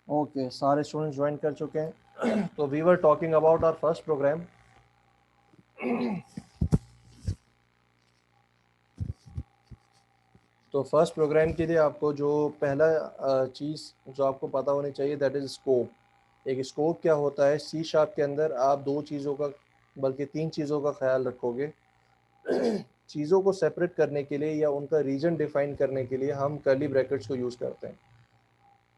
Okay, सारे students join कर चुके हैं। तो we were talking about our first program. तो फर्स्ट प्रोग्राम के लिए आपको जो पहला चीज़ जो आपको पता होनी चाहिए, दैट इज़ स्कोप। एक स्कोप क्या होता है? सी शार्प के अंदर आप दो चीज़ों का, बल्कि तीन चीज़ों का ख्याल रखोगे। चीज़ों को सेपरेट करने के लिए या उनका रीजन डिफाइन करने के लिए हम कर्ली ब्रैकेट्स को यूज़ करते हैं।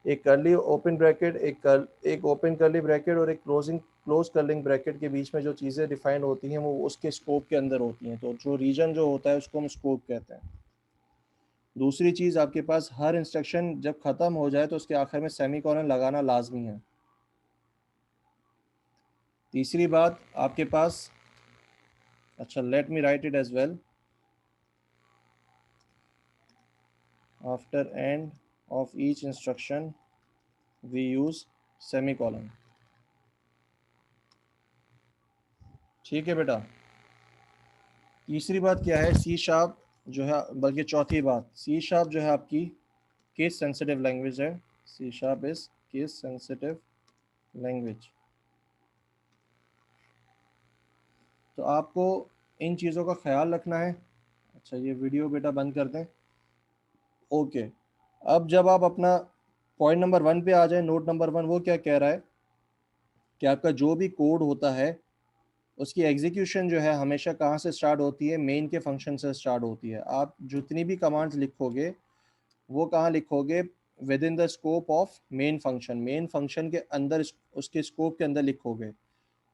एक कर्ली ओपन ब्रैकेट, एक ओपन कर्ली ब्रैकेट और एक क्लोज कर्लिंग ब्रैकेट के बीच में जो चीज़ें डिफाइन होती हैं वो उसके स्कोप के अंदर होती हैं। तो जो रीजन जो होता है उसको हम स्कोप कहते हैं। दूसरी चीज़, आपके पास हर इंस्ट्रक्शन जब ख़त्म हो जाए तो उसके आखिर में सेमीकोलन लगाना लाजमी है। तीसरी बात आपके पास, अच्छा let me write it as well, after end of each instruction we use semicolon. ठीक है बेटा। तीसरी बात क्या है? सी शार्प जो है, बल्कि चौथी बात, सी शार्प जो है आपकी केस सेंसिटिव लैंग्वेज है। C sharp is case sensitive language. तो आपको इन चीज़ों का ख्याल रखना है। अच्छा, ये वीडियो बेटा बंद कर दें। ओके, अब जब आप अपना पॉइंट नंबर 1 पे आ जाए, नोट नंबर 1 वो क्या कह रहा है कि आपका जो भी कोड होता है उसकी एग्जीक्यूशन जो है हमेशा कहाँ से स्टार्ट होती है? मेन के फंक्शन से स्टार्ट होती है। आप जितनी भी कमांड्स लिखोगे वो कहाँ लिखोगे? With in the scope of main function. Main function के अंदर, उसके स्कोप के अंदर लिखोगे।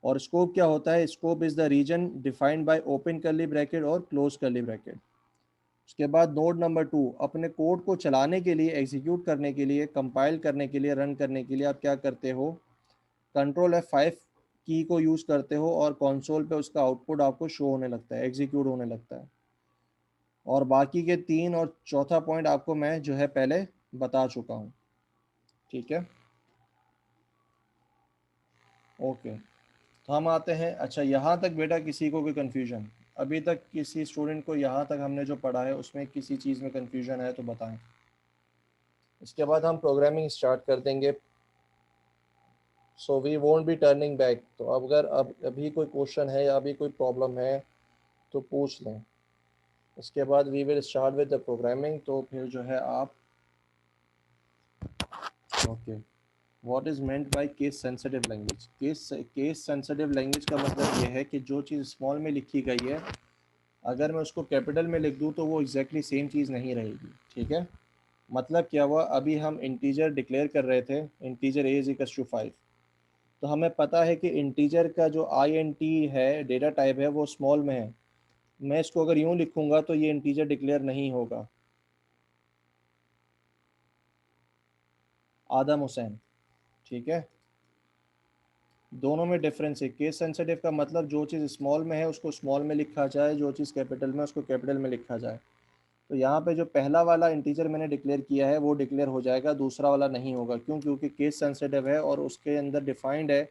और स्कोप क्या होता है? Scope is the region defined by open curly bracket और क्लोज कर्ली ब्रैकेट। उसके बाद नोड नंबर 2, अपने कोड को चलाने के लिए, एग्जीक्यूट करने के लिए, कंपाइल करने के लिए, रन करने के लिए आप क्या करते हो? कंट्रोल F5 की को यूज़ करते हो और कंसोल पे उसका आउटपुट आपको शो होने लगता है, एग्जीक्यूट होने लगता है। और बाकी के 3 और चौथा पॉइंट आपको मैं जो है पहले बता चुका हूँ। ठीक है, ओके। तो हम आते हैं, अच्छा यहाँ तक बेटा किसी को कोई कन्फ्यूजन? अभी तक किसी स्टूडेंट को यहाँ तक हमने जो पढ़ा है उसमें किसी चीज़ में कन्फ्यूजन है तो बताएं। इसके बाद हम प्रोग्रामिंग स्टार्ट कर देंगे। So we won't be turning back. तो अगर अब अभी कोई क्वेश्चन है या अभी कोई प्रॉब्लम है तो पूछ लें। इसके बाद we will start with the programming. तो फिर जो है आप, okay, what is meant by case sensitive language? Case sensitive language का मतलब ये है कि जो चीज़ स्मॉल में लिखी गई है, अगर मैं उसको कैपिटल में लिख दूँ तो वो एग्जैक्टली सेम चीज़ नहीं रहेगी। ठीक है, मतलब क्या हुआ? अभी हम इंटीजर डिक्लेयर कर रहे थे, integer a is equal to 5। तो हमें पता है कि इंटीजर का जो INT है, डेटा टाइप है, वो स्मॉल में है। मैं इसको अगर यूँ लिखूँगा तो ये इंटीजर डिक्लेयर नहीं होगा। आदम हुसैन। ठीक है, दोनों में डिफरेंस है। केस सेंसिटिव का मतलब जो चीज़ स्मॉल में है उसको स्मॉल में लिखा जाए, जो चीज़ कैपिटल में उसको कैपिटल में लिखा जाए। तो यहाँ पे जो पहला वाला इंटीजर मैंने डिक्लेयर किया है वो डिक्लेयर हो जाएगा, दूसरा वाला नहीं होगा। क्यों? क्योंकि केस सेंसिटिव है और उसके अंदर डिफाइंड है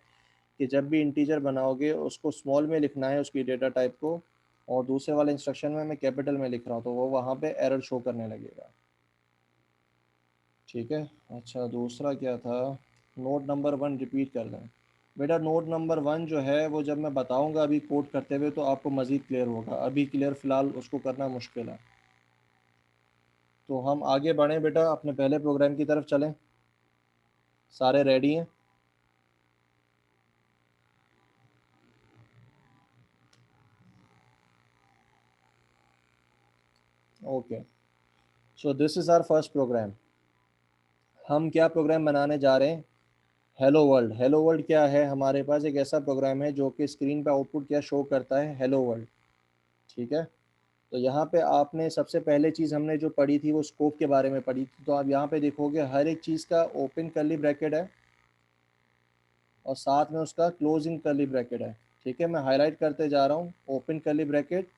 कि जब भी इंटीजर बनाओगे उसको स्मॉल में लिखना है, उसकी डेटा टाइप को। और दूसरे वाले इंस्ट्रक्शन में मैं कैपिटल में लिख रहा हूँ तो वो वहाँ पे एरर शो करने लगेगा। ठीक है, अच्छा दूसरा क्या था? नोट नंबर 1 रिपीट कर दें। बेटा नोट नंबर 1 जो है वो जब मैं बताऊंगा अभी कोड करते हुए तो आपको मज़ीद क्लियर होगा, अभी क्लियर फ़िलहाल उसको करना मुश्किल है। तो हम आगे बढ़ें बेटा, अपने पहले प्रोग्राम की तरफ चलें। सारे रेडी हैं? Okay, so this is our first program. हम क्या प्रोग्राम बनाने जा रहे हैं? Hello world. हेलो वर्ल्ड क्या है? हमारे पास एक ऐसा प्रोग्राम है जो कि स्क्रीन पे आउटपुट क्या शो करता है, हेलो वर्ल्ड। ठीक है, तो यहाँ पे आपने सबसे पहले चीज़ हमने जो पढ़ी थी वो स्कोप के बारे में पढ़ी थी। तो आप यहाँ पे देखोगे हर एक चीज़ का ओपन कर्ली ब्रैकेट है और साथ में उसका क्लोजिंग कर्ली ब्रैकेट है। ठीक है, मैं हाईलाइट करते जा रहा हूँ, open curly bracket,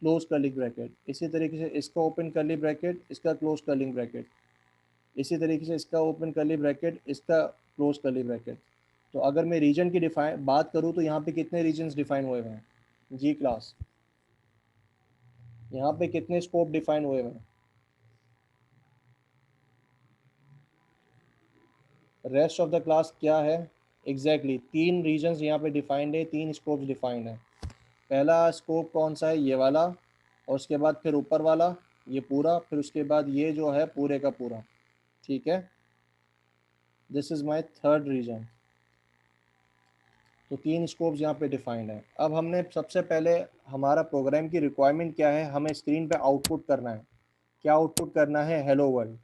close curly bracket. इसी तरीके से इसका ओपन कर्ली ब्रैकेट, इसका क्लोज कर्ली ब्रैकेट। इसी तरीके से इसका ओपन कर्ली ब्रैकेट, इसका क्लोज कर्ली ब्रैकेट। तो अगर मैं रीजन की डिफाइन बात करूँ तो यहाँ पे कितने रीजन्स डिफाइन हुए हुए हैं जी क्लास? यहाँ पे कितने स्कोप डिफाइन हुए हुए हैं? रेस्ट ऑफ द क्लास क्या है? एग्जैक्टली तीन रीजन्स यहाँ पे डिफाइंड है, तीन स्कोप्स डिफाइंड है। पहला स्कोप कौन सा है? ये वाला, और उसके बाद फिर ऊपर वाला ये पूरा, फिर उसके बाद ये जो है पूरे का पूरा। ठीक है, this is my third region. तो तीन स्कोप्स यहाँ पे डिफाइंड है। अब हमने सबसे पहले, हमारा प्रोग्राम की रिक्वायरमेंट क्या है? हमें स्क्रीन पे आउटपुट करना है। क्या आउटपुट करना है? Hello world.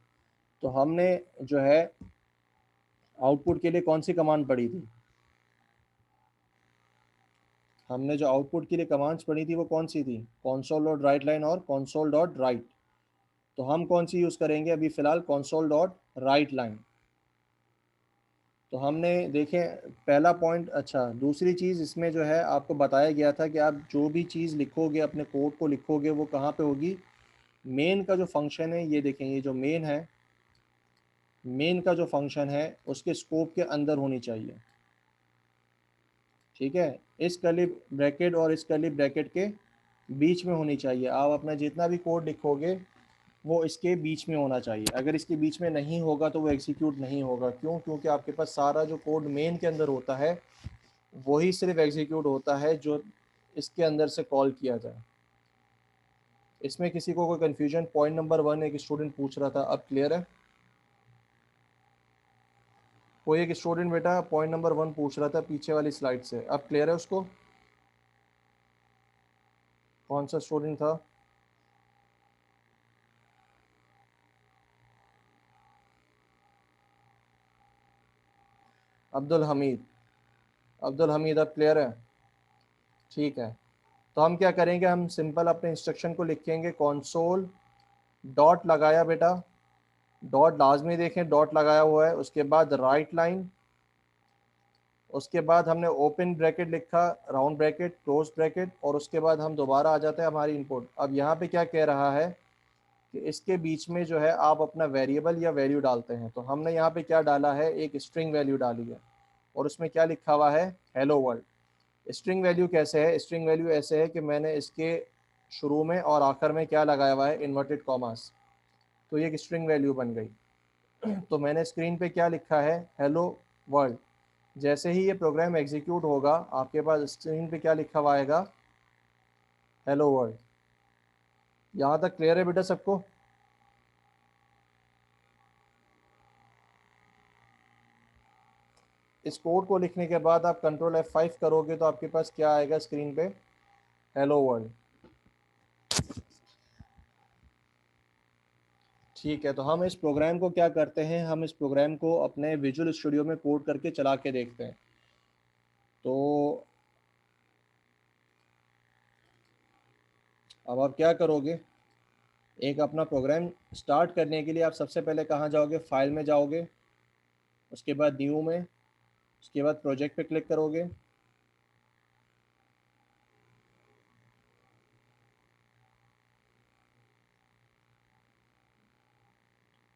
तो हमने जो है आउटपुट के लिए कौन सी कमांड पढ़ी थी? हमने जो आउटपुट के लिए कमांड्स पढ़ी थी वो कौन सी थी? console डॉट राइट लाइन और console डॉट राइट। तो हम कौन सी यूज़ करेंगे अभी फ़िलहाल? console dot right line. तो हमने देखें पहला पॉइंट। अच्छा, दूसरी चीज़ इसमें जो है आपको बताया गया था कि आप जो भी चीज़ लिखोगे, अपने कोड को लिखोगे, वो कहाँ पे होगी? मेन का जो फंक्शन है, ये देखें, ये जो मेन है, मेन का जो फंक्शन है उसके स्कोप के अंदर होनी चाहिए। ठीक है, इस कर्ली ब्रैकेट और इस कर्ली ब्रैकेट के बीच में होनी चाहिए। आप अपना जितना भी कोड लिखोगे वो इसके बीच में होना चाहिए। अगर इसके बीच में नहीं होगा तो वो एग्जीक्यूट नहीं होगा। क्यों? क्योंकि आपके पास सारा जो कोड मेन के अंदर होता है वही सिर्फ एग्जीक्यूट होता है जो इसके अंदर से कॉल किया जाए। इसमें किसी को कोई कन्फ्यूजन? पॉइंट नंबर 1 एक स्टूडेंट पूछ रहा था, अब क्लियर है? कोई एक स्टूडेंट बेटा पॉइंट नंबर 1 पूछ रहा था पीछे वाली स्लाइड से, अब क्लियर है उसको? कौन सा स्टूडेंट था? अब्दुल हमीद। अब्दुल हमीद, अब क्लियर है? ठीक है, तो हम क्या करेंगे, हम सिंपल अपने इंस्ट्रक्शन को लिखेंगे। कॉन्सोल डॉट लगाया बेटा, डॉट लाजमी देखें डॉट लगाया हुआ है, उसके बाद राइट लाइन, उसके बाद हमने ओपन ब्रैकेट लिखा, राउंड ब्रैकेट, क्लोज ब्रैकेट, और उसके बाद हम दोबारा आ जाते हैं हमारी इनपुट। अब यहाँ पे क्या कह रहा है कि इसके बीच में जो है आप अपना वेरिएबल या वैल्यू डालते हैं। तो हमने यहाँ पे क्या डाला है? एक स्ट्रिंग वैल्यू डाली है, और उसमें क्या लिखा हुआ है? Hello world. स्ट्रिंग वैल्यू कैसे है? स्ट्रिंग वैल्यू ऐसे है कि मैंने इसके शुरू में और आखिर में क्या लगाया हुआ है? Inverted commas. तो ये एक स्ट्रिंग वैल्यू बन गई। तो मैंने स्क्रीन पे क्या लिखा है? Hello world. जैसे ही ये प्रोग्राम एग्जीक्यूट होगा आपके पास स्क्रीन पे क्या लिखा हुआ आएगा? Hello world. यहाँ तक क्लियर है बेटा सबको? इस कोड को लिखने के बाद आप कंट्रोल F5 करोगे तो आपके पास क्या आएगा स्क्रीन पे? Hello world. ठीक है, तो हम इस प्रोग्राम को क्या करते हैं, हम इस प्रोग्राम को अपने विजुअल स्टूडियो में कोड करके चला के देखते हैं। तो अब आप क्या करोगे, एक अपना प्रोग्राम स्टार्ट करने के लिए आप सबसे पहले कहाँ जाओगे? फाइल में जाओगे, उसके बाद न्यू में, उसके बाद प्रोजेक्ट पे क्लिक करोगे।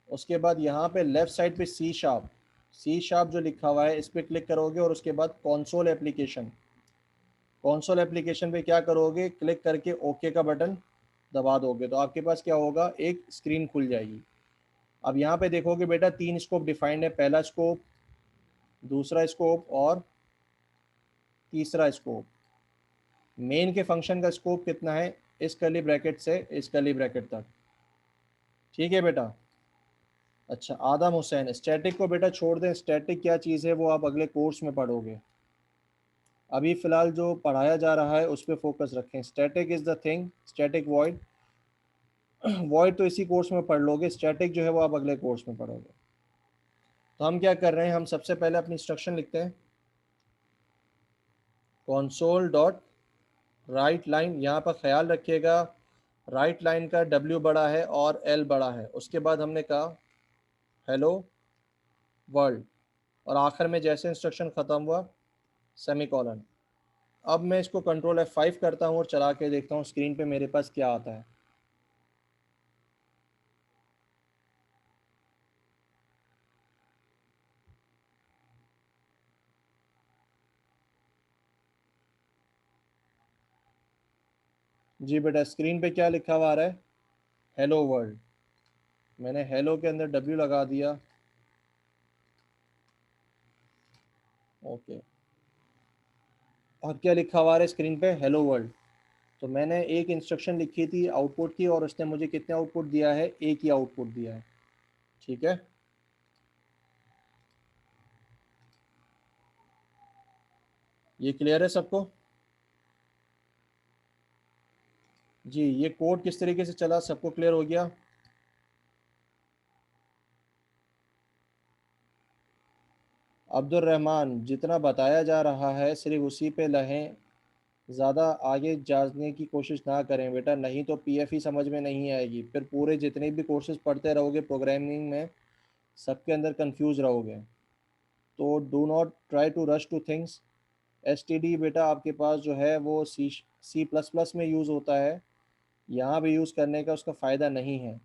उसके बाद यहाँ पे लेफ्ट साइड पे सी शार्प जो लिखा हुआ है इस पर क्लिक करोगे, और उसके बाद कॉन्सोल एप्लीकेशन पे क्या करोगे? क्लिक करके ओके का बटन दबा दोगे तो आपके पास क्या होगा? एक स्क्रीन खुल जाएगी। अब यहाँ पे देखोगे बेटा तीन स्कोप डिफाइंड है, पहला स्कोप, दूसरा स्कोप और तीसरा स्कोप, मेन के फंक्शन का स्कोप कितना है, इस कर्ली ब्रैकेट से इस कर्ली ब्रैकेट तक। ठीक है बेटा। अच्छा आदम हुसैन, स्टैटिक को बेटा छोड़ दें, स्टैटिक क्या चीज़ है वो आप अगले कोर्स में पढ़ोगे, अभी फ़िलहाल जो पढ़ाया जा रहा है उस पर फोकस रखें। Static is the thing, static void, void तो इसी कोर्स में पढ़ लोगे, स्टैटिक जो है वो आप अगले कोर्स में पढ़ोगे। तो हम क्या कर रहे हैं, हम सबसे पहले अपनी इंस्ट्रक्शन लिखते हैं, console डॉट राइट लाइन, यहाँ पर ख्याल रखिएगा राइट लाइन का W बड़ा है और L बड़ा है। उसके बाद हमने कहा हेलो वर्ल्ड, और आखिर में जैसे इंस्ट्रक्शन ख़त्म हुआ सेमी कॉलन। अब मैं इसको कंट्रोल F5 करता हूँ और चला के देखता हूँ स्क्रीन पे मेरे पास क्या आता है। जी बेटा स्क्रीन पे क्या लिखा हुआ आ रहा है, हेलो वर्ल्ड। मैंने हेलो के अंदर W लगा दिया, ओके। अब क्या लिखा हुआ है स्क्रीन पे, हेलो वर्ल्ड। तो मैंने एक इंस्ट्रक्शन लिखी थी आउटपुट की, और उसने मुझे कितने आउटपुट दिया है, एक ही आउटपुट दिया है। ठीक है, ये क्लियर है सबको। जी ये कोड किस तरीके से चला, सबको क्लियर हो गया। अब्दुल रहमान, जितना बताया जा रहा है सिर्फ उसी पे रहें, ज़्यादा आगे जाने की कोशिश ना करें बेटा, नहीं तो पीएफ ही समझ में नहीं आएगी, फिर पूरे जितने भी कोर्सेज पढ़ते रहोगे प्रोग्रामिंग में सबके अंदर कंफ्यूज रहोगे। तो do not try to rush to things. STD बेटा आपके पास जो है वो सी प्लस प्लस में यूज़ होता है, यहाँ भी यूज़ करने का उसका फ़ायदा नहीं है,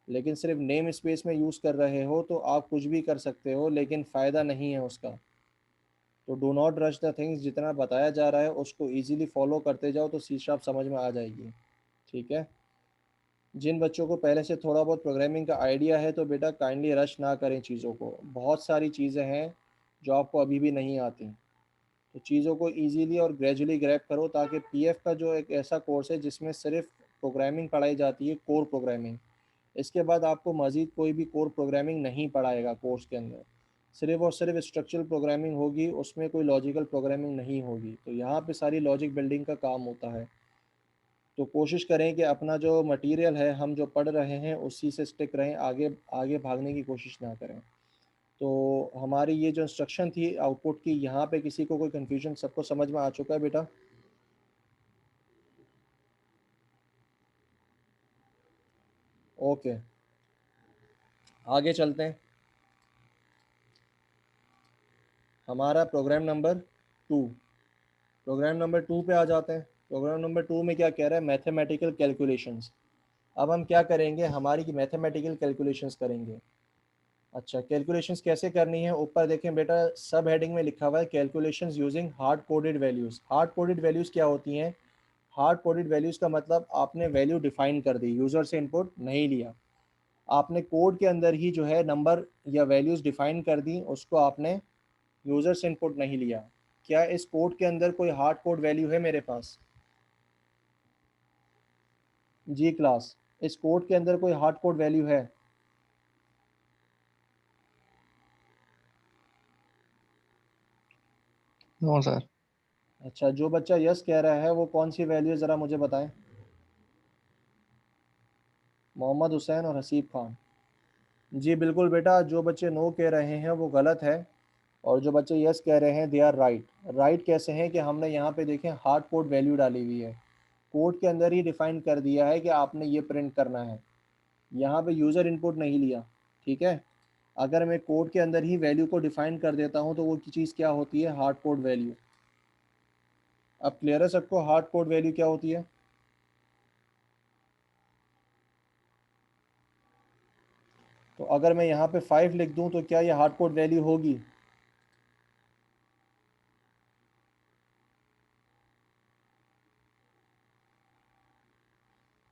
लेकिन सिर्फ नेम स्पेस में यूज़ कर रहे हो तो आप कुछ भी कर सकते हो, लेकिन फ़ायदा नहीं है उसका। तो do not rush the things, जितना बताया जा रहा है उसको इजीली फॉलो करते जाओ तो सी शार्प समझ में आ जाएगी। ठीक है, जिन बच्चों को पहले से थोड़ा बहुत प्रोग्रामिंग का आइडिया है तो बेटा काइंडली रश ना करें चीज़ों को, बहुत सारी चीज़ें हैं जो आपको अभी भी नहीं आती। तो चीज़ों को इजीली और ग्रेजुअली ग्रैब करो, ताकि पीएफ का जो एक ऐसा कोर्स है जिसमें सिर्फ प्रोग्रामिंग पढ़ाई जाती है, कोर प्रोग्रामिंग, इसके बाद आपको मज़ीद कोई भी कोर प्रोग्रामिंग नहीं पढ़ाएगा कोर्स के अंदर, सिर्फ और सिर्फ स्ट्रक्चरल प्रोग्रामिंग होगी, उसमें कोई लॉजिकल प्रोग्रामिंग नहीं होगी। तो यहाँ पे सारी लॉजिक बिल्डिंग का काम होता है। तो कोशिश करें कि अपना जो मटेरियल है हम जो पढ़ रहे हैं उसी से स्टिक रहें, आगे आगे भागने की कोशिश ना करें। तो हमारी ये जो इंस्ट्रक्शन थी आउटपुट की, यहाँ पे किसी को कोई कन्फ्यूजन, सबको समझ में आ चुका है बेटा। ओके, आगे चलते हैं। हमारा प्रोग्राम नंबर 2, प्रोग्राम नंबर 2 पे आ जाते हैं। प्रोग्राम नंबर 2 में क्या कह रहा है, मैथमेटिकल कैलकुलेशंस। अब हम क्या करेंगे, हमारी की मैथमेटिकल कैलकुलेशंस करेंगे। अच्छा कैलकुलेशंस कैसे करनी है, ऊपर देखें बेटा सब हेडिंग में लिखा हुआ है calculations using hard coded values. Hard coded values क्या होती हैं, हार्ड कोडेड वैल्यूज़ का मतलब आपने वैल्यू डिफाइन कर दी, यूज़र से इनपुट नहीं लिया, आपने कोड के अंदर ही जो है नंबर या वैल्यूज़ डिफाइन कर दी, उसको आपने यूज़र से इनपुट नहीं लिया। क्या इस कोड के अंदर कोई हार्ड कोड वैल्यू है मेरे पास, जी क्लास, इस कोड के अंदर कोई हार्ड कोड वैल्यू है। No sir. अच्छा जो बच्चा यस कह रहा है वो कौन सी वैल्यू है ज़रा मुझे बताएं, मोहम्मद हुसैन और हसीब खान। जी बिल्कुल बेटा, जो बच्चे नो कह रहे हैं वो गलत है, और जो बच्चे यस कह रहे हैं दे आर राइट। राइट कैसे हैं कि हमने यहाँ पे देखें हार्ड कोड वैल्यू डाली हुई है, कोड के अंदर ही डिफाइन कर दिया है कि आपने ये प्रिंट करना है, यहाँ पे यूज़र इनपुट नहीं लिया। ठीक है, अगर मैं कोड के अंदर ही वैल्यू को डिफाइन कर देता हूँ तो वो चीज़ क्या होती है, हार्ड कोड वैल्यू। अब क्लियर है सबको हार्ड कोड वैल्यू क्या होती है। तो अगर मैं यहाँ पे 5 लिख दूँ तो क्या ये हार्ड कोड वैल्यू होगी,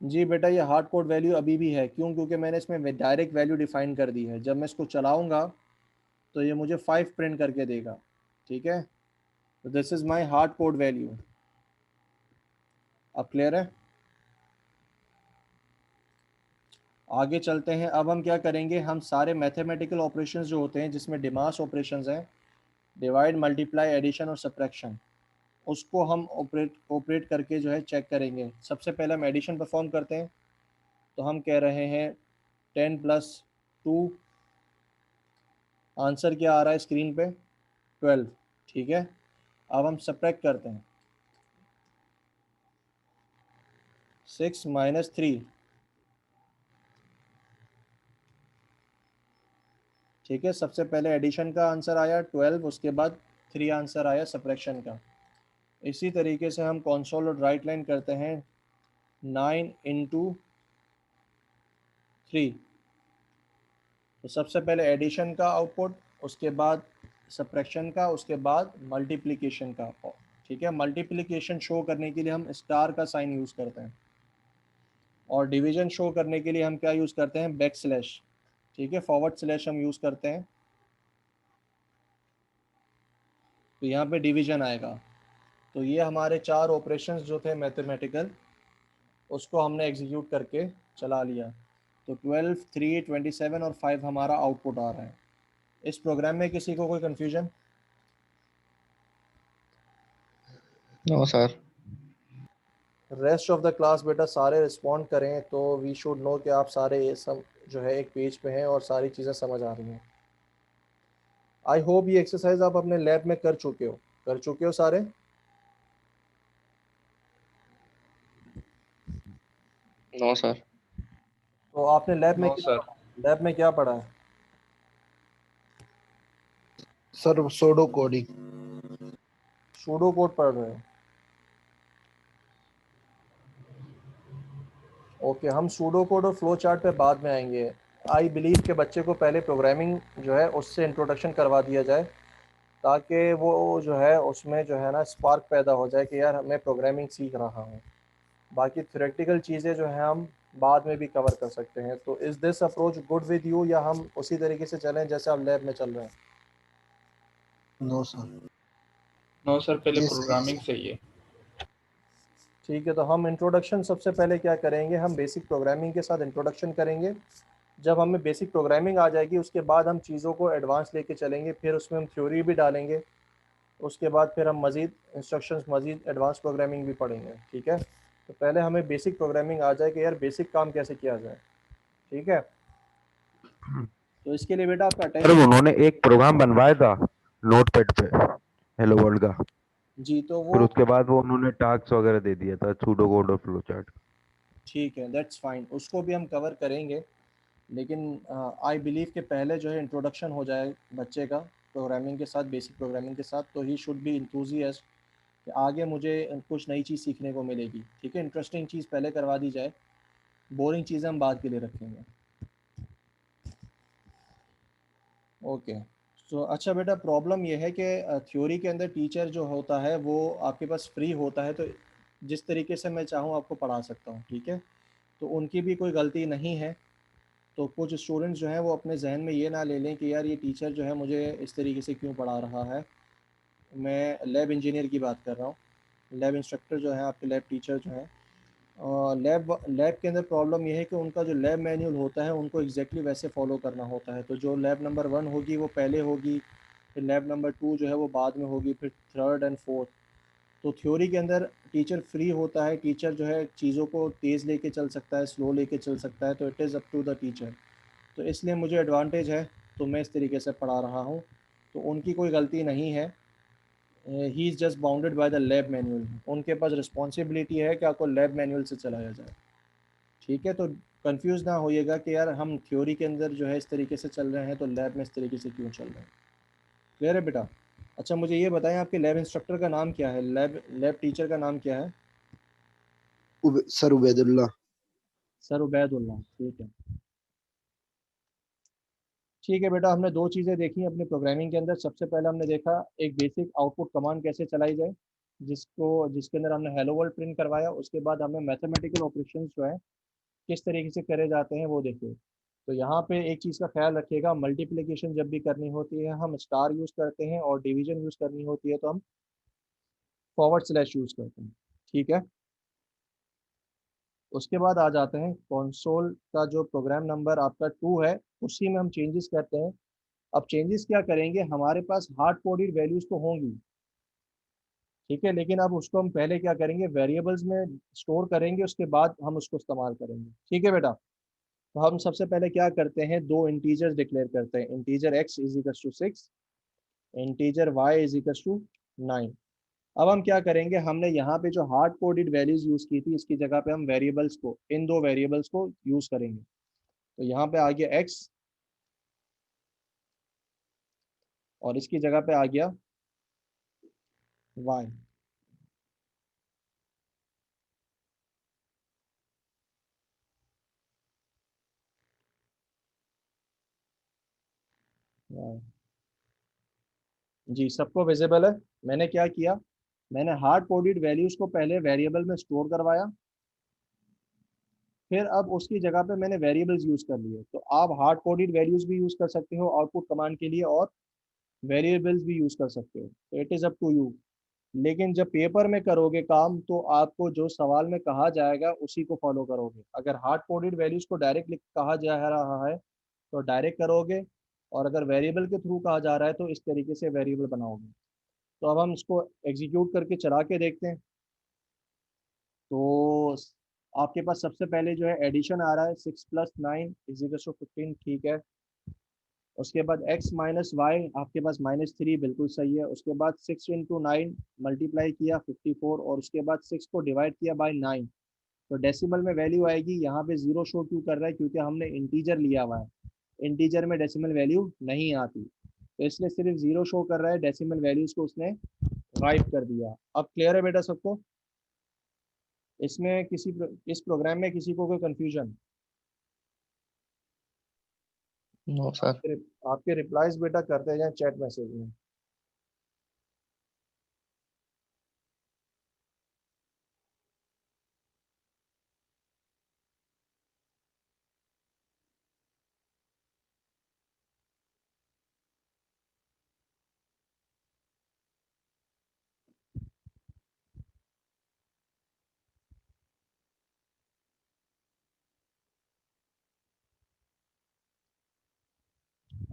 जी बेटा ये हार्ड कोड वैल्यू अभी भी है, क्यों, क्योंकि मैंने इसमें डायरेक्ट वैल्यू डिफाइन कर दी है, जब मैं इसको चलाऊंगा तो ये मुझे 5 प्रिंट करके देगा। ठीक है, this is my hard code value. अब क्लियर है? आगे चलते हैं। अब हम क्या करेंगे, हम सारे मैथमेटिकल ऑपरेशंस जो होते हैं जिसमें डिमास ऑपरेशंस हैं, डिवाइड मल्टीप्लाई एडिशन और सब्ट्रैक्शन, उसको हम ऑपरेट करके जो है चेक करेंगे। सबसे पहले हम एडिशन परफॉर्म करते हैं। तो हम कह रहे हैं 10 + 2, आंसर क्या आ रहा है स्क्रीन पे, 12। ठीक है, अब हम सब्ट्रैक्ट करते हैं, 6 - 3। ठीक है, सबसे पहले एडिशन का आंसर आया 12, उसके बाद 3 आंसर आया सब्ट्रैक्शन का। इसी तरीके से हम कंसोल और राइट लाइन करते हैं, 9 × 3। तो सबसे पहले एडिशन का आउटपुट, उसके बाद सब्ट्रैक्शन का, उसके बाद मल्टीप्लिकेशन का। ठीक है, मल्टीप्लिकेशन शो करने के लिए हम स्टार का साइन यूज़ करते हैं, और डिवीजन शो करने के लिए हम क्या यूज़ करते हैं, बैकस्लैश। ठीक है, फॉरवर्ड स्लैश हम यूज़ करते हैं, तो यहाँ पे डिवीजन आएगा। तो ये हमारे 4 ऑपरेशंस जो थे मैथमेटिकल, उसको हमने एग्जीक्यूट करके चला लिया। तो 12, 3, 27 और 5 हमारा आउटपुट आ रहा है। इस प्रोग्राम में किसी को कोई confusion? No sir. Rest of the class बेटा सारे रिस्पॉन्ड करें, तो वी शुड नो कि आप सारे ये सब जो है एक पेज पे हैं और सारी चीज़ें समझ आ रही हैं। आई होप ये एक्सरसाइज आप अपने लैब में कर चुके हो सारे। No sir. तो आपने लैब में नो क्या सर। पढ़ा, लैब में क्या पढ़ा है? सर सोडो कोडिंग। सूडो कोड पढ़ रहे हो? ओके, हम सूडो कोड और फ्लो चार्ट पे बाद में आएंगे। आई बिलीव के बच्चे को पहले प्रोग्रामिंग जो है उससे इंट्रोडक्शन करवा दिया जाए, ताकि वो जो है उसमें जो है ना स्पार्क पैदा हो जाए कि यार मैं प्रोग्रामिंग सीख रहा हूँ। बाकी थ्योरेटिकल चीज़ें जो हैं हम बाद में भी कवर कर सकते हैं। तो is this approach good with you, या हम उसी तरीके से चलें जैसे आप लैब में चल रहे हैं? No sir. नो सर, पहले ये सही प्रोग्रामिंग है। सही है। ठीक है, तो हम इंट्रोडक्शन सबसे पहले क्या करेंगे, हम बेसिक प्रोग्रामिंग के साथ इंट्रोडक्शन करेंगे। जब हमें बेसिक प्रोग्रामिंग आ जाएगी उसके बाद हम चीज़ों को एडवांस लेके चलेंगे, फिर उसमें हम थ्योरी भी डालेंगे। उसके बाद फिर हम मज़ीद इंस्ट्रक्शंस, मज़ीद एडवांस प्रोग्रामिंग भी पढ़ेंगे। ठीक है, तो पहले हमें बेसिक प्रोग्रामिंग आ जाए कि यार बेसिक काम कैसे किया जाए। ठीक है, तो इसके लिए बेटा आपका सर अटेंशन। उन्होंने एक प्रोग्राम बनवाया था नोटपैड पे, हेलो वर्ल्ड का। जी, तो फिर वो उसके बाद वो उन्होंने टास्क वगैरह दे दिया था, सूडो कोड और फ्लो चार्ट। ठीक है, दैट्स फाइन, उसको भी हम कवर करेंगे। लेकिन आई बिलीव के पहले जो है इंट्रोडक्शन हो जाए बच्चे का प्रोग्रामिंग के साथ, बेसिक प्रोग्रामिंग के साथ, तो ही शुड बी इंथुजियास्ट कि आगे मुझे कुछ नई चीज़ सीखने को मिलेगी। ठीक है, इंटरेस्टिंग चीज़ पहले करवा दी जाए, बोरिंग चीज़ें हम बाद के लिए रखेंगे। ओके, तो अच्छा बेटा, प्रॉब्लम ये है कि थ्योरी के अंदर टीचर जो होता है वो आपके पास फ्री होता है, तो जिस तरीके से मैं चाहूँ आपको पढ़ा सकता हूँ। ठीक है, तो उनकी भी कोई गलती नहीं है। तो कुछ स्टूडेंट्स जो हैं वो अपने जहन में ये ना ले लें कि यार ये टीचर जो है मुझे इस तरीके से क्यों पढ़ा रहा है। मैं लैब इंजीनियर की बात कर रहा हूँ, लैब इंस्ट्रक्टर जो है, आपके लैब टीचर जो हैं। लैब लैब के अंदर प्रॉब्लम ये है कि उनका जो लैब मैनुअल होता है उनको एग्जैक्टली वैसे फॉलो करना होता है। तो जो लैब नंबर 1 होगी वो पहले होगी, फिर लैब नंबर 2 जो है वो बाद में होगी, फिर थर्ड एंड फोर्थ। तो थ्योरी के अंदर टीचर फ्री होता है, टीचर जो है चीज़ों को तेज़ लेके चल सकता है, स्लो लेके चल सकता है, तो it is up to the teacher. तो इसलिए मुझे एडवांटेज है, तो मैं इस तरीके से पढ़ा रहा हूँ। तो उनकी कोई गलती नहीं है, he is just bounded by the lab manual. उनके पास रिस्पॉन्सिबिलिटी है कि आपको लैब मैनुअल से चलाया जाए। ठीक है, तो कंफ्यूज ना होइएगा कि यार हम थ्योरी के अंदर जो है इस तरीके से चल रहे हैं तो लैब में इस तरीके से क्यों चल रहे हैं। क्लियर है बेटा? अच्छा, मुझे ये बताएं आपके लैब इंस्ट्रक्टर का नाम क्या है, लैब लैब टीचर का नाम क्या है? सर उबैदुल्ला। सर उबैदुल्ला। ठीक है, ठीक है बेटा, हमने दो चीज़ें देखी अपनी प्रोग्रामिंग के अंदर। सबसे पहले हमने देखा एक बेसिक आउटपुट कमांड कैसे चलाई जाए, जिसके अंदर हमने हेलो वर्ल्ड प्रिंट करवाया। उसके बाद हमने मैथमेटिकल ऑपरेशंस जो है किस तरीके से करे जाते हैं वो देखे। तो यहाँ पे एक चीज़ का ख्याल रखिएगा, मल्टीप्लिकेशन जब भी करनी होती है हम स्टार यूज़ करते हैं, और डिवीजन यूज़ करनी होती है तो हम / यूज़ करते हैं, ठीक है। उसके बाद आ जाते हैं कंसोल का जो प्रोग्राम नंबर आपका 2 है, उसी में हम चेंजेस करते हैं। अब चेंजेस क्या करेंगे, हमारे पास हार्ड कोडेड वैल्यूज़ तो होंगी, ठीक है, लेकिन अब उसको हम पहले क्या करेंगे, वेरिएबल्स में स्टोर करेंगे, उसके बाद हम उसको इस्तेमाल करेंगे, ठीक है बेटा। तो हम सबसे पहले क्या करते हैं, दो इंटीजर्स डिक्लेयर करते हैं, integer x is equal to 6, integer y is equal to 9। अब हम क्या करेंगे, हमने यहाँ पे जो हार्ड कोडेड वैल्यूज यूज की थी, इसकी जगह पे हम वेरिएबल्स को, इन दो वेरिएबल्स को यूज करेंगे। तो यहाँ पे आ गया x और इसकी जगह पे आ गया y। y जी, सबको विजिबल है। मैंने क्या किया, मैंने हार्ड कोडेड वैल्यूज को पहले वेरिएबल में स्टोर करवाया, फिर अब उसकी जगह पे मैंने वेरिएबल्स यूज कर लिए। तो आप हार्ड कोडेड वैल्यूज भी यूज कर सकते हो आउटपुट कमांड के लिए, और वेरिएबल्स भी यूज कर सकते हो, तो it is up to you. लेकिन जब पेपर में करोगे काम, तो आपको जो सवाल में कहा जाएगा उसी को फॉलो करोगे। अगर हार्ड कोडेड वैल्यूज को डायरेक्ट कहा जा रहा है तो डायरेक्ट करोगे, और अगर वेरिएबल के थ्रू कहा जा रहा है तो इस तरीके से वेरिएबल बनाओगे। तो अब हम इसको एग्जीक्यूट करके चला के देखते हैं। तो आपके पास सबसे पहले जो है एडिशन आ रहा है, 6 + 9 इज इक्वल टू 15, ठीक है। उसके बाद x माइनस वाई आपके पास -3, बिल्कुल सही है। उसके बाद 6 × 9 मल्टीप्लाई किया 54, और उसके बाद 6 को डिवाइड किया बाय 9। तो डेसिमल में वैल्यू आएगी, यहाँ पे 0 शो क्यों कर रहा है, क्योंकि हमने इंटीजर लिया हुआ है, इंटीजर में डेसिमल वैल्यू नहीं आती, तो इसलिए सिर्फ 0 शो कर रहा है, डेसिमल वैल्यूज को उसने गायब कर दिया। अब क्लियर है बेटा सबको, इसमें इस प्रोग्राम में किसी को कोई कंफ्यूजन? No sir. आपके रिप्लाईज बेटा करते जाएं चैट मैसेज में।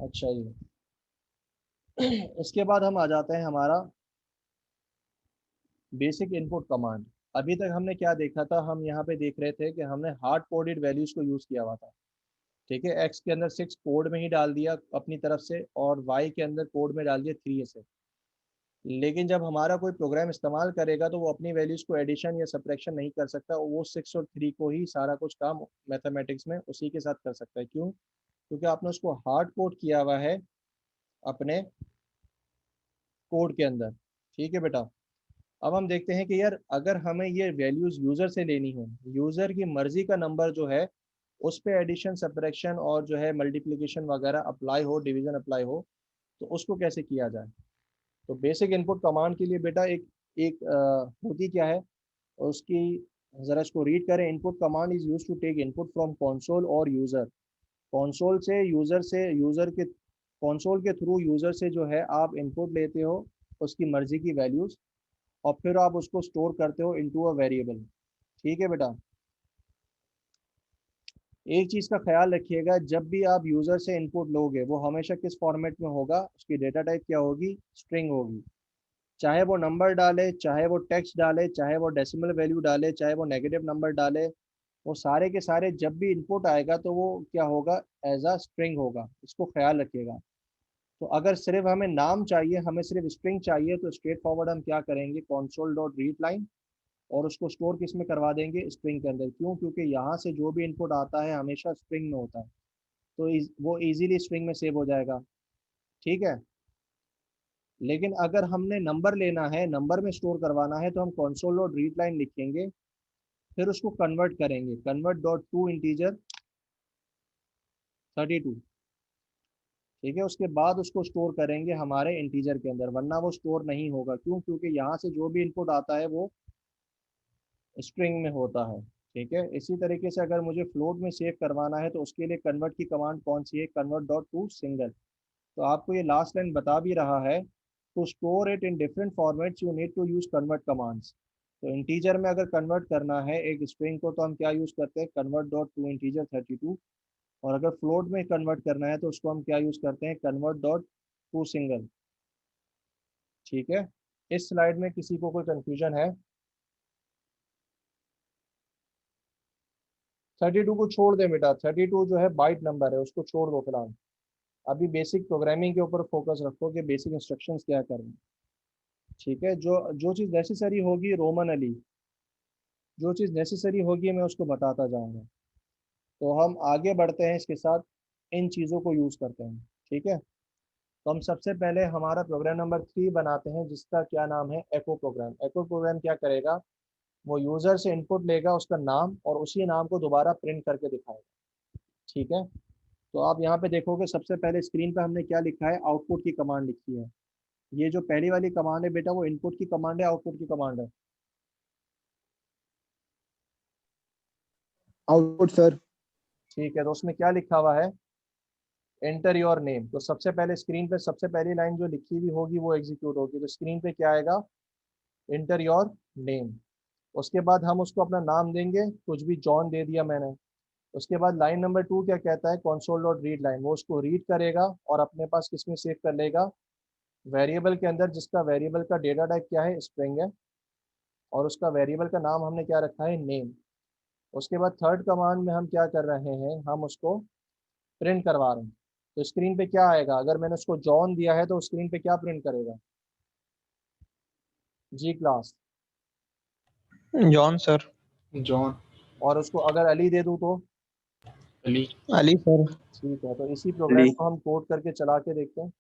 अच्छा जी, इसके बाद हम आ जाते हैं हमारा बेसिक इनपुट कमांड। अभी तक हमने क्या देखा था, हम यहाँ पे देख रहे थे कि हमने हार्ड कोडेड वैल्यूज को यूज किया हुआ था, ठीक है। एक्स के अंदर 6 कोड में ही डाल दिया अपनी तरफ से, और वाई के अंदर कोड में डाल दिया 3 से। लेकिन जब हमारा कोई प्रोग्राम इस्तेमाल करेगा तो वो अपनी वैल्यूज को एडिशन या सब्ट्रैक्शन नहीं कर सकता, वो 6 और 3 को ही सारा कुछ काम मैथमेटिक्स में उसी के साथ कर सकता है। क्यों? क्योंकि आपने उसको हार्ड कोड किया हुआ है अपने कोड के अंदर, ठीक है बेटा। अब हम देखते हैं कि यार अगर हमें ये वैल्यूज यूजर से लेनी हो, यूजर की मर्जी का नंबर जो है उस पे एडिशन सब्ट्रैक्शन और जो है मल्टीप्लिकेशन वगैरह अप्लाई हो, डिवीजन अप्लाई हो, तो उसको कैसे किया जाए। तो बेसिक इनपुट कमांड के लिए बेटा एक एक होती क्या है उसकी, ज़रा इसको रीड करें। Input command is use to take input from console और यूज़र। कंसोल से यूज़र के कंसोल के थ्रू यूज़र से जो है आप इनपुट लेते हो उसकी मर्जी की वैल्यूज़, और फिर आप उसको स्टोर करते हो इनटू अ वेरिएबल, ठीक है बेटा। एक चीज़ का ख्याल रखिएगा, जब भी आप यूज़र से इनपुट लोगे वो हमेशा किस फॉर्मेट में होगा, उसकी डेटा टाइप क्या होगी, स्ट्रिंग होगी। चाहे वो नंबर डाले, चाहे वो टेक्स्ट डाले, चाहे वो डेसिमल वैल्यू डाले, चाहे वो नेगेटिव नंबर डाले, वो सारे के सारे जब भी इनपुट आएगा तो वो क्या होगा, एज अ स्ट्रिंग होगा। इसको ख्याल रखिएगा। तो अगर सिर्फ हमें नाम चाहिए, हमें सिर्फ स्ट्रिंग चाहिए, तो स्ट्रेट फॉरवर्ड हम क्या करेंगे, कॉन्सोल डॉट रीड लाइन, और उसको स्टोर किस में करवा देंगे, स्ट्रिंग के अंदर। क्यों? क्योंकि यहाँ से जो भी इनपुट आता है हमेशा स्ट्रिंग में होता है, तो वो इजीली स्ट्रिंग में सेव हो जाएगा, ठीक है। लेकिन अगर हमने नंबर लेना है, नंबर में स्टोर करवाना है, तो हम कंसोल डॉट रीड लाइन लिखेंगे, फिर उसको कन्वर्ट करेंगे, कन्वर्ट डॉट टू इंटीजर 32, ठीक है। उसके बाद उसको स्टोर करेंगे हमारे इंटीजर के अंदर, वरना वो स्टोर नहीं होगा। क्यों? क्योंकि यहाँ से जो भी इनपुट आता है वो स्ट्रिंग में होता है, ठीक है। इसी तरीके से अगर मुझे फ्लोट में सेव करवाना है तो उसके लिए कन्वर्ट की कमांड कौन सी है, कन्वर्ट डॉट टू सिंगल। तो आपको ये लास्ट लाइन बता भी रहा है to store it in different formats you need to use convert commands. तो इंटीजर में अगर कन्वर्ट करना है एक स्ट्रिंग को तो हम क्या यूज करते हैं, कन्वर्ट डॉट टू इंटीजर 32। और अगर फ्लोट में कन्वर्ट करना है तो उसको हम क्या यूज करते हैं, कन्वर्ट डॉट टू सिंगल। ठीक है, इस स्लाइड में किसी को कोई कंफ्यूजन है? 32 को छोड़ दे बेटा, 32 जो है बाइट नंबर है, उसको छोड़ दो फिलहाल। अभी बेसिक प्रोग्रामिंग के ऊपर फोकस रखो कि बेसिक इंस्ट्रक्शंस क्या करनी। ठीक है, जो जो चीज़ नेसेसरी होगी रोमन अली, जो चीज़ नेसेसरी होगी मैं उसको बताता जाऊंगा। तो हम आगे बढ़ते हैं, इसके साथ इन चीज़ों को यूज़ करते हैं। ठीक है, तो हम सबसे पहले हमारा प्रोग्राम नंबर 3 बनाते हैं जिसका क्या नाम है, एको प्रोग्राम। एको प्रोग्राम क्या करेगा, वो यूज़र से इनपुट लेगा उसका नाम और उसी नाम को दोबारा प्रिंट करके दिखाएगा। ठीक है, तो आप यहाँ पे देखोगे सबसे पहले स्क्रीन पे हमने क्या लिखा है, आउटपुट की कमांड लिखी है। ये जो पहली वाली कमांड है बेटा वो इनपुट की कमांड है, आउटपुट की कमांड है? Output sir. ठीक है, तो उसमें क्या लिखा हुआ है, एंटर योर नेम। तो सबसे पहले स्क्रीन पे सबसे पहली लाइन जो लिखी हुई होगी वो एग्जीक्यूट होगी। तो स्क्रीन पे क्या आएगा, एंटर योर नेम। उसके बाद हम उसको अपना नाम देंगे, कुछ भी जॉन दे दिया मैंने। उसके बाद लाइन नंबर 2 क्या कहता है, कंसोल डॉट रीड लाइन, वो उसको रीड करेगा और अपने पास किसमें सेव कर लेगा, वेरिएबल के अंदर, जिसका वेरिएबल का डेटा टाइप क्या है, स्ट्रिंग है, और उसका वेरिएबल का नाम हमने क्या रखा है, नेम। उसके बाद थर्ड कमांड में हम क्या कर रहे हैं, हम उसको प्रिंट करवा रहे हैं। तो स्क्रीन पे क्या आएगा, अगर मैंने उसको जॉन दिया है तो स्क्रीन पे क्या प्रिंट करेगा, जी क्लास? John sir. जॉन। और उसको अगर अली दे दूं तो? अली। अली सर। ठीक है, तो इसी प्रोग्राम को हम कोड करके चला के देखते हैं।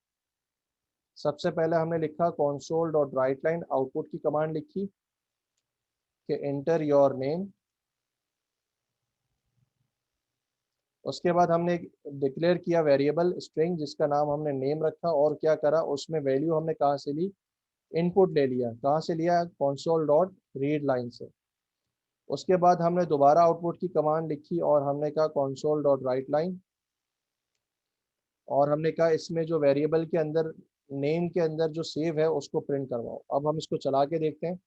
सबसे पहले हमने लिखा console dot right line, output की कमांड लिखी कि एंटर योर नेम। उसके बाद हमने डिक्लेयर किया वेरिएबल स्ट्रिंग जिसका नाम हमने नेम रखा, और क्या करा, उसमें वैल्यू हमने कहाँ से ली, इनपुट ले लिया। कहाँ से लिया, console डॉट रीड लाइन से। उसके बाद हमने दोबारा आउटपुट की कमांड लिखी और हमने कहा console डॉट राइट लाइन, और हमने कहा इसमें जो वेरिएबल के अंदर नेम के अंदर जो सेव है उसको प्रिंट करवाओ। अब हम इसको चला के देखते हैं।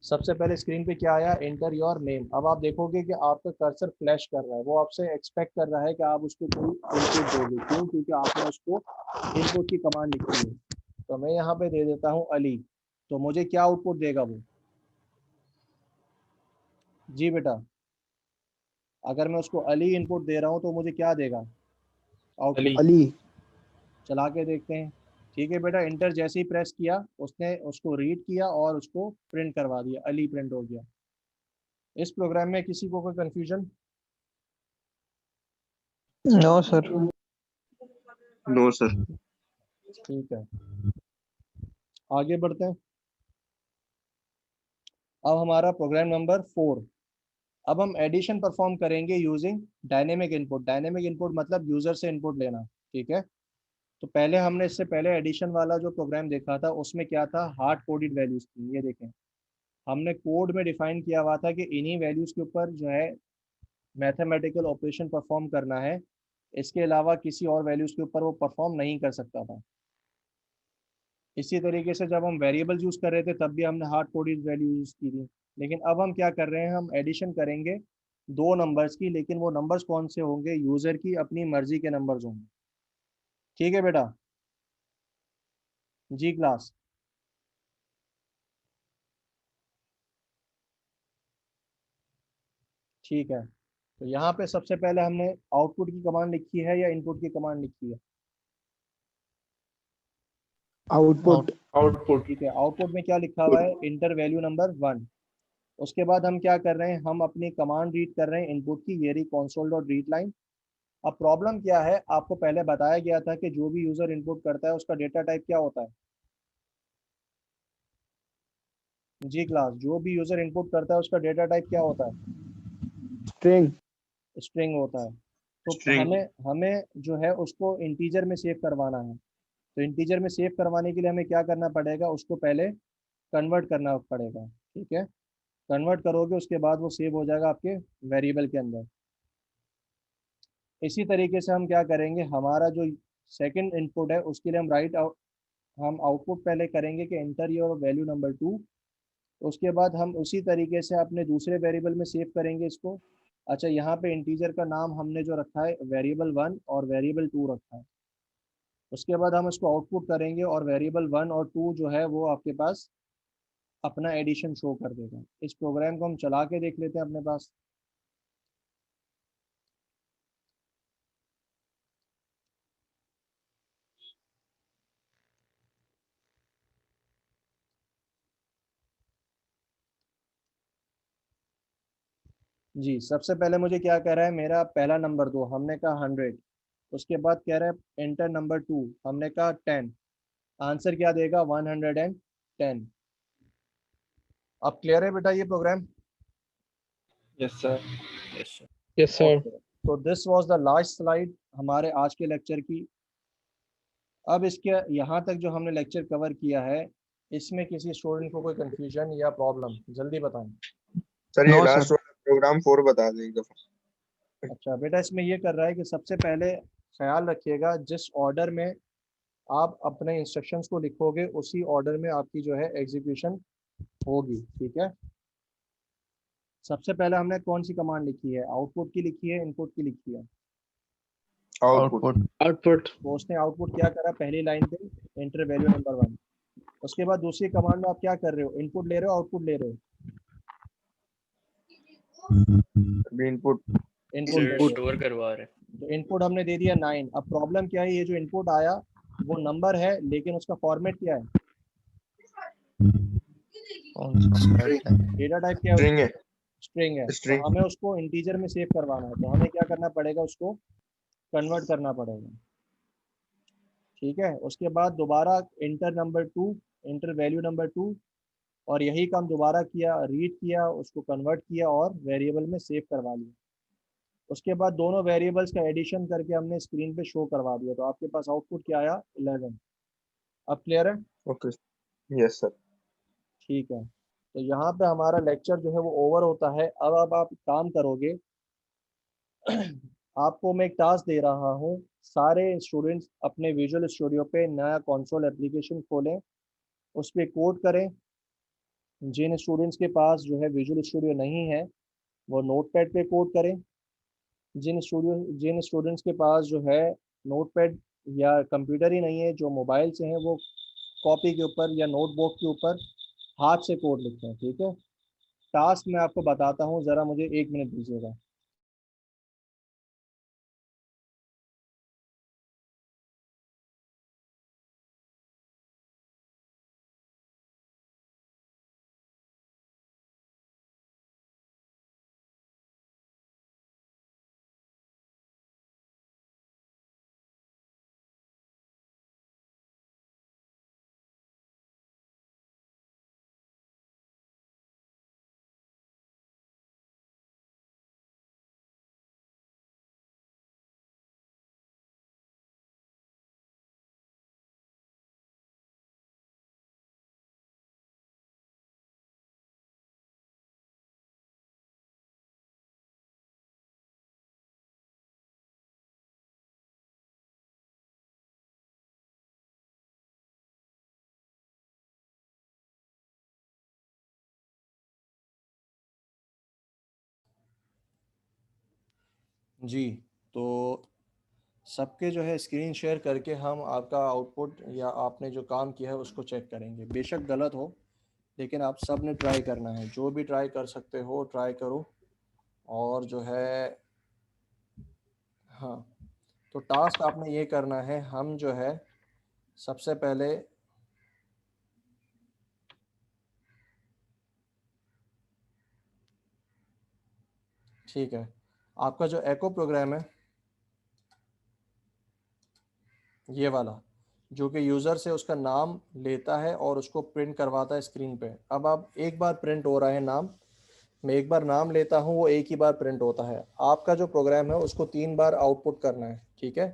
सबसे पहले स्क्रीन पे क्या आया, एंटर योर नेम। अब आप देखोगे कि आपका कर्सर फ्लैश कर रहा है, वो आपसे एक्सपेक्ट कर रहा है कि आप उसको कोई इनपुट दोगे। क्यों, क्योंकि आपने उसको इनपुट की कमांड लिखी है। तो मैं यहाँ पे दे देता हूँ अली, तो मुझे क्या आउटपुट देगा वो, जी बेटा? अगर मैं उसको अली इनपुट दे रहा हूँ तो मुझे क्या देगा आउटपुट, अली। चला के देखते हैं। ठीक है बेटा, इंटर जैसे ही प्रेस किया उसने उसको रीड किया और उसको प्रिंट करवा दिया, अली प्रिंट हो गया। इस प्रोग्राम में किसी को कोई confusion? No sir. No sir. ठीक है, आगे बढ़ते हैं। अब हमारा प्रोग्राम नंबर 4। अब हम एडिशन परफॉर्म करेंगे using dynamic input. Dynamic input मतलब यूजर से इनपुट लेना। ठीक है, तो पहले हमने इससे पहले एडिशन वाला जो प्रोग्राम देखा था उसमें क्या था, हार्ड कोडेड वैल्यूज थी। ये देखें, हमने कोड में डिफाइन किया हुआ था कि इन्हीं वैल्यूज के ऊपर जो है मैथमेटिकल ऑपरेशन परफॉर्म करना है, इसके अलावा किसी और वैल्यूज के ऊपर वो परफॉर्म नहीं कर सकता था। इसी तरीके से जब हम वेरिएबल यूज कर रहे थे तब भी हमने हार्ड कोडेड वैल्यू यूज की थी। लेकिन अब हम क्या कर रहे हैं, हम एडिशन करेंगे दो नंबर्स की, लेकिन वो नंबर्स कौन से होंगे, यूजर की अपनी मर्जी के नंबर्स होंगे। ठीक है बेटा, जी क्लास? ठीक है, तो यहाँ पे सबसे पहले हमने आउटपुट की कमांड लिखी है या इनपुट की कमांड लिखी है? आउटपुट। आउटपुट। ठीक है, आउटपुट में क्या लिखा हुआ है, इंटर वैल्यू नंबर 1। उसके बाद हम क्या कर रहे हैं, हम अपनी कमांड रीड कर रहे हैं इनपुट की, ये रही console डॉट रीड लाइन। अब प्रॉब्लम क्या है, आपको पहले बताया गया था कि जो भी यूजर इनपुट करता है उसका डेटा टाइप क्या होता है, जी क्लास? जो भी यूजर इनपुट करता है उसका डेटा टाइप क्या होता है, स्ट्रिंग। स्ट्रिंग होता है। तो स्ट्रिंग। हमें हमें जो है उसको इंटीजर में सेव करवाना है। तो इंटीजर में सेव करवाने के लिए हमें क्या करना पड़ेगा, उसको पहले कन्वर्ट करना पड़ेगा। ठीक है, कन्वर्ट करोगे उसके बाद वो सेव हो जाएगा आपके वेरिएबल के अंदर। इसी तरीके से हम क्या करेंगे, हमारा जो सेकंड इनपुट है, उसके लिए हम आउटपुट पहले करेंगे कि एंटर योर वैल्यू नंबर 2। उसके बाद हम उसी तरीके से अपने दूसरे वेरिएबल में सेव करेंगे इसको। अच्छा, यहाँ पे इंटीजर का नाम हमने जो रखा है वेरिएबल 1 और वेरिएबल 2 रखा है। उसके बाद हम इसको आउटपुट करेंगे और वेरिएबल 1 और 2 जो है वो आपके पास अपना एडिशन शो कर देगा। इस प्रोग्राम को हम चला के देख लेते हैं अपने पास। जी, सबसे पहले मुझे क्या कह रहा है, मेरा पहला नंबर दो, हमने कहा 100। उसके बाद कह रहा है एंटर नंबर 2, हमने कहा 10। आंसर क्या देगा, 110। अब क्लियर है बेटा ये program? Yes sir. Yes, sir. Okay, तो this was the last slide हमारे आज के लेक्चर की। अब इसके यहाँ तक जो हमने लेक्चर कवर किया है, इसमें किसी स्टूडेंट को कोई कंफ्यूजन या प्रॉब्लम, जल्दी बताएं। सर ये No, लास्ट sir. वाला प्रोग्राम 4 बता दें एक दफा। अच्छा बेटा, इसमें ये कर रहा है कि सबसे पहले ख्याल रखिएगा जिस ऑर्डर में आप अपने इंस्ट्रक्शंस को लिखोगे उसी ऑर्डर में आपकी जो है एग्जीक्यूशन होगी, ठीक है। सबसे पहले हमने कौन सी कमांड लिखी है, आउटपुट की लिखी है, इनपुट की लिखी है? आउटपुट। Output. तो उसने आउटपुट क्या करा, पहली लाइन पे एंटर वैल्यू नंबर 1। उसके बाद दूसरी कमांड में आप क्या कर रहे हो, इनपुट ले रहे हो आउटपुट ले रहे हो? अभी इनपुट। इनपुट स्टोर करवा रहे हैं। तो इनपुट हमने दे दिया 9। अब प्रॉब्लम क्या है, ये जो इनपुट आया वो नंबर है लेकिन उसका फॉर्मेट क्या है, डेटा टाइप क्या है, स्ट्रिंग है। स्ट्रिंग है। तो स्ट्रिंग। हमें उसको इंटीजर में सेव करवाना है, तो हमें क्या करना पड़ेगा, उसको कन्वर्ट करना पड़ेगा, ठीक है। उसके बाद दोबारा inter number 2, inter value number 2, और यही काम दोबारा किया, रीड किया, उसको कन्वर्ट किया और वेरिएबल में सेव करवा लिया। उसके बाद दोनों वेरिएबल्स का एडिशन करके हमने स्क्रीन पे शो करवा दिया, तो आपके पास आउटपुट क्या आया, 11। अब क्लियर है? ओके। Yes sir. ठीक है, तो यहाँ पे हमारा लेक्चर जो है वो ओवर होता है। अब आप काम करोगे आपको मैं एक टास्क दे रहा हूँ, सारे स्टूडेंट्स अपने विजुअल स्टूडियो पे नया कंसोल एप्लीकेशन खोलें, उस पर कोड करें। जिन स्टूडेंट्स के पास जो है विजुअल स्टूडियो नहीं है वो नोटपैड पे कोड करें। जिन स्टूडेंट्स के पास जो है नोटपैड या कंप्यूटर ही नहीं है, जो मोबाइल से हैं, वो कॉपी के ऊपर या नोटबुक के ऊपर हाथ से कोड लिखते हैं, ठीक है। टास्क मैं आपको बताता हूँ, ज़रा मुझे 1 मिनट दीजिएगा। जी, तो सबके जो है स्क्रीन शेयर करके हम आपका आउटपुट या आपने जो काम किया है उसको चेक करेंगे। बेशक गलत हो लेकिन आप सब ने ट्राई करना है, जो भी ट्राई कर सकते हो ट्राई करो। और जो है, हाँ, तो टास्क आपने ये करना है, हम जो है सबसे पहले ठीक है, आपका जो एको प्रोग्राम है ये वाला, जो कि यूज़र से उसका नाम लेता है और उसको प्रिंट करवाता है स्क्रीन पे। अब आप एक बार प्रिंट हो रहा है नाम, मैं एक बार नाम लेता हूँ, वो एक ही बार प्रिंट होता है। आपका जो प्रोग्राम है उसको 3 बार आउटपुट करना है, ठीक है।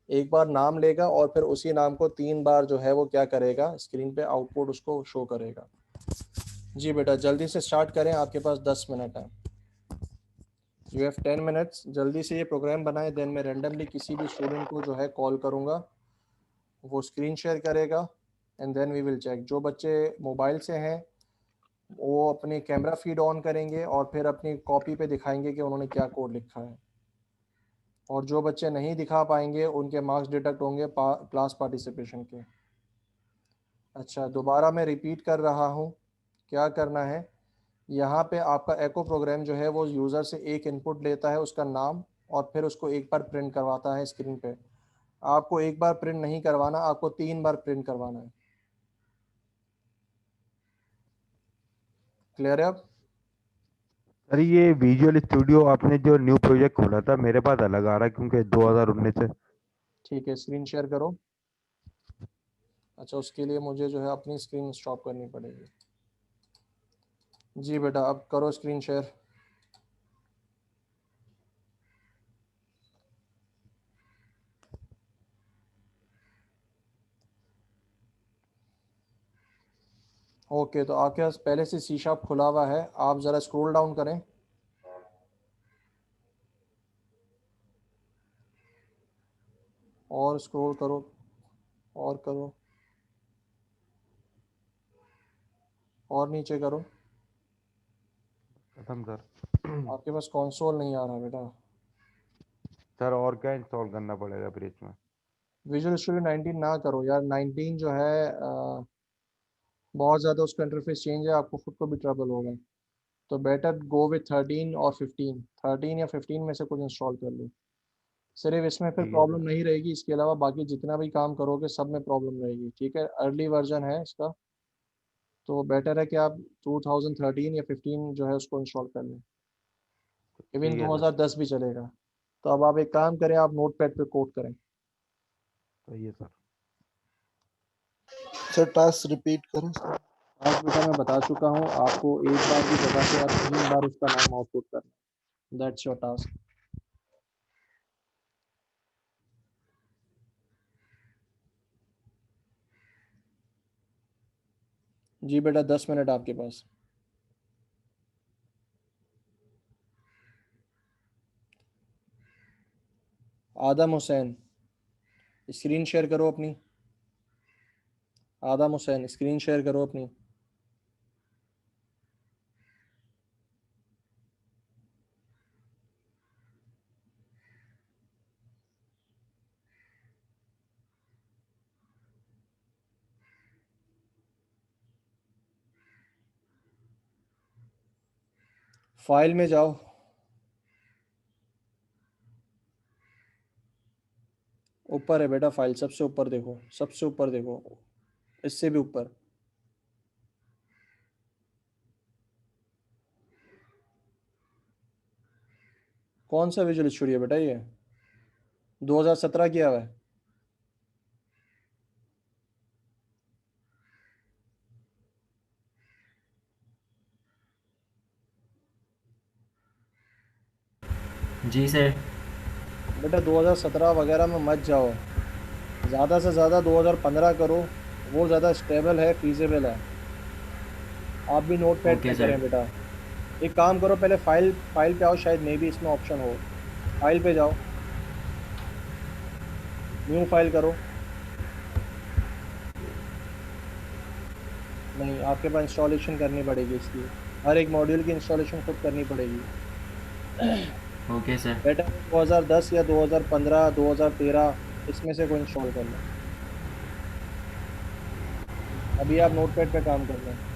एक बार नाम लेगा और फिर उसी नाम को 3 बार जो है वो क्या करेगा, स्क्रीन पे आउटपुट उसको शो करेगा। जी बेटा जल्दी से स्टार्ट करें, आपके पास 10 मिनट है। यू हैव 10 मिनट्स, जल्दी से ये प्रोग्राम बनाएं, देन मैं रेंडमली किसी भी स्टूडेंट को जो है कॉल करूँगा वो स्क्रीन शेयर करेगा and then we will check. जो बच्चे मोबाइल से हैं वो अपनी कैमरा फीड ऑन करेंगे और फिर अपनी कॉपी पे दिखाएंगे कि उन्होंने क्या कोड लिखा है, और जो बच्चे नहीं दिखा पाएंगे उनके मार्क्स डिडक्ट होंगे क्लास पार्टिसिपेशन के। अच्छा, दोबारा मैं रिपीट कर रहा हूँ, क्या करना है, यहाँ पे आपका एको प्रोग्राम जो है वो यूज़र से एक इनपुट लेता है, उसका नाम, और फिर उसको एक बार प्रिंट करवाता है स्क्रीन पे। आपको एक बार प्रिंट नहीं करवाना, आपको 3 बार प्रिंट करवाना है। क्लियर है अब? सर ये विजुअल स्टूडियो आपने जो न्यू प्रोजेक्ट खोला था मेरे पास अलग आ रहा है क्योंकि 2019 से। ठीक है, स्क्रीन शेयर करो। अच्छा, उसके लिए मुझे जो है अपनी स्क्रीन स्टॉप करनी पड़ेगी। जी बेटा, अब करो स्क्रीन शेयर। ओके, तो आपके पास पहले से सी शार्प खुला हुआ है, आप ज़रा स्क्रॉल डाउन करें। और स्क्रॉल करो, और करो, और नीचे करो। खत्म सर। आपके पास कंसोल नहीं आ रहा बेटा। सर और क्या इंस्टॉल करना पड़ेगा फिर इसमें? विजुअल स्टूडियो 19 ना करो यार, 19 जो है बहुत ज़्यादा उसका इंटरफेस चेंज है, आपको खुद को भी ट्रबल होगा। तो बेटर गो विथ 13 और 15, 13 या 15 में से कुछ इंस्टॉल कर लो। सिर्फ इसमें फिर ठीक है प्रॉब्लम सर। नहीं रहेगी, इसके अलावा बाकी जितना भी काम करोगे सब में प्रॉब्लम रहेगी। ठीक है, अर्ली वर्जन है इसका, तो बेटर है कि आप 2013 या 15 जो है उसको इंस्टॉल कर लें। इवन ठीक है सर। 2010 भी चलेगा। तो अब आप एक काम करें, आप नोट पैड पे कोड करें। सही है सर। सर टास्क रिपीट करो सर। आज बेटा मैं बता चुका हूँ आपको, एक बार भी बता के आप 3 बार उसका नाम आउटपुट करना। That's your task. जी बेटा, 10 मिनट आपके पास। आदम हुसैन, स्क्रीन शेयर करो अपनी। आदम हुसैन, स्क्रीन शेयर करो अपनी। फाइल में जाओ, ऊपर है बेटा फाइल, सबसे ऊपर देखो, सबसे ऊपर देखो, इससे भी ऊपर। कौन सा विजुअल स्टूडियो बेटा ये? 2017 किया हुआ है? जी सर। बेटा 2017 वगैरह में मत जाओ, ज़्यादा से ज़्यादा 2015 करो, वो ज़्यादा स्टेबल है, फीजेबल है। आप भी नोट पैड ओके पे सर। करें बेटा। एक काम करो, पहले फाइल पे आओ, शायद मे भी इसमें ऑप्शन हो। फाइल पे जाओ, न्यू फाइल करो। नहीं, आपके पास इंस्टॉलेशन करनी पड़ेगी इसकी, हर एक मॉड्यूल की इंस्टॉलेशन खुद करनी पड़ेगी। Okay sir. बेटा 2010 या 2015, 2013 इसमें से कोई इंस्टॉल कर लो। अभी आप नोटपैड पे काम कर रहे हैं।